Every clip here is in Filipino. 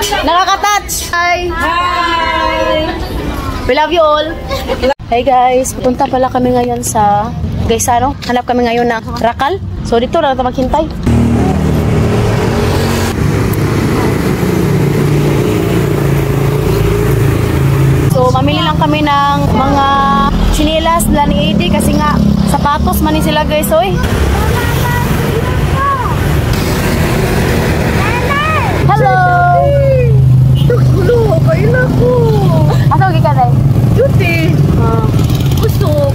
Nakaka-touch. Hi. Hi. We love you all. Hey guys, pupunta pala kami ngayon sa Gaisano. Hanap kami ngayon ng Rakal. So dito na natin maghintay. So mamili lang kami ng mga chinelas nila ni Eddie kasi nga sapatos man sila guys, oy. Hello. Hello, kain ako. Asa gi ka dai? Duty. Gusto.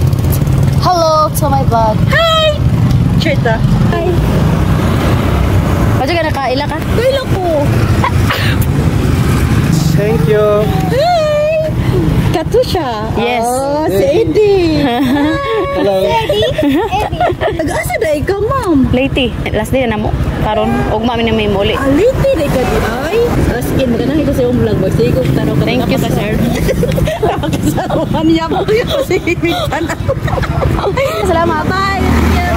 Hello to my vlog. Hi. Cheta. Hi. Aja ka nakaila ka? Kain ako. Thank you. Hi. Katusha. Yes. Oh, si Eddie. Hello. Nag-asa na ikaw, ma'am. Late. Last day na mo. Karon ugma mi na may muli. Aliti na ikaw di ay. Askin, magandang ito sa iyong vlog. Sige ko, tanong ka. Thank you, sir. Napakasaruhan niya po. Sige, Salamat. bye.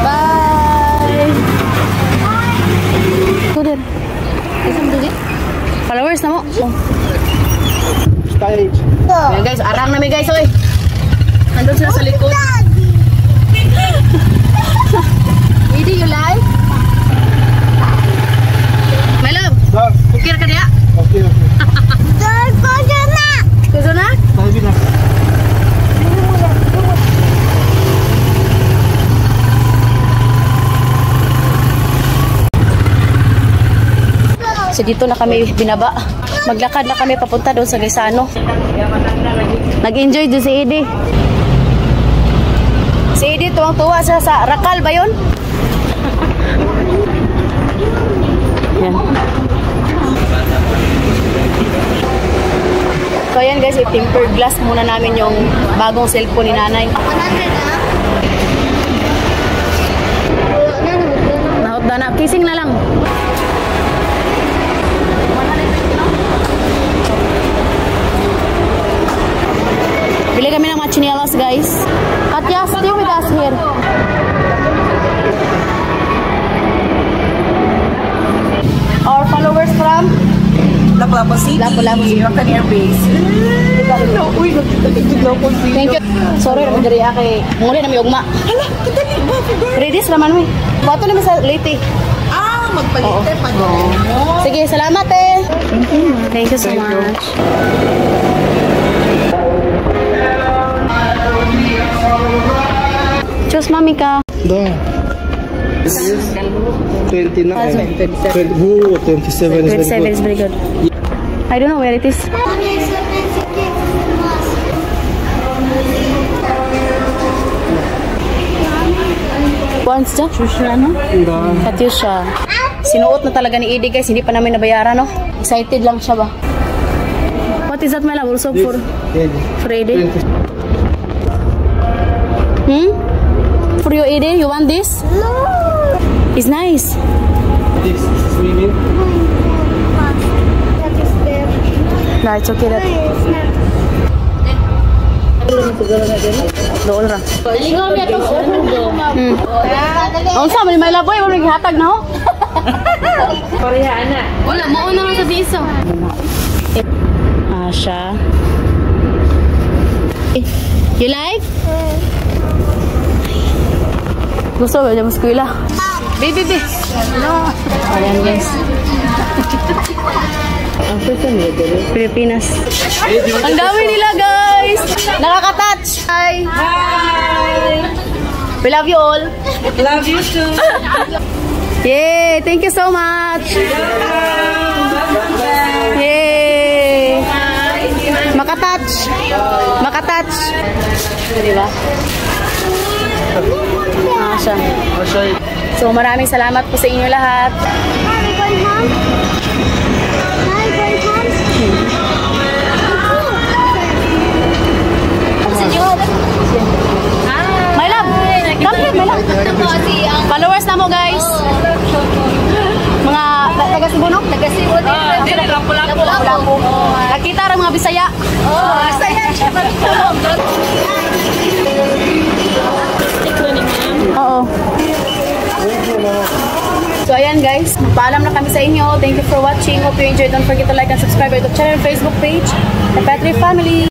Bye. Kudir. Isang dugi. Followers na mo. Stage. Ayan guys, arang na may guys, oy. Nandun sila sa likod. Idi, you like? My love, okay ka diya? Okay. Kuso na? Sabi na. So dito na kami binaba. Maglakad na kami papunta doon sa Gaisano. Nag-enjoy doon si Eddie. Si Eddie tuwang-tuwa siya sa Rakal ba yun? Yan. So ayan guys, i-tempered glass muna namin yung bagong cellphone ni nanay. Nahot na. Kissing na lang. Bili kami ng mga chinelas, guys. Katya, stay with us here. Our followers from Lapu-Lapu City. Lapu-Lapu City. Rocan Air Base. Uy, nagtitiglaw ko siya. Thank you. Sorry, naman dari kay muli na may ugma. Hala, kadali ba? Ready naman mo. Bato naman sa late. Magpalite pa doon. Sige, salamat eh. Thank you so much. Choose mami ka. Da. This is 29. 27 is 27 is very good. I don't know where it is. Once dyan? Shusha, no? Katyusha. Sinuot na talaga ni Eddie guys. Hindi pa namin nabayaran, no? Excited lang siya ba? What is that, my love? Also for Eddie? For you, Eddie? You want this? No. It's nice. This is swimming. That is there. No, it's okay that. It's not. Doon ra. Lingaw mi atong ulo. Ang sa may labo ay wala gihatag na ho. Koreana. Wala mo na sa biso. Asha. You like? Gusto ba mo eskwela? Baby. No. Ayan guys. Pilipinas. Ang dami nila guys. Nakaka-touch. Hi. Hi. We love you all. Love you too. Yay! Thank you so much. Yay! Makatouch. Makatouch. Diba? Siya. So maraming salamat po sa inyo lahat. Hi, going home. Hi, going home. My love. Come here, my love. Followers na mo guys. Mga taga-Cebu, no? Taga-Cebu. Lapu-Lapu. Nakita rin mga Bisaya. Oh, Bisaya. Oo. So ayan guys, paalam na kami sa inyo. Thank you for watching. Hope you enjoyed. Don't forget to like and subscribe to our channel and Facebook page, The Petri Family.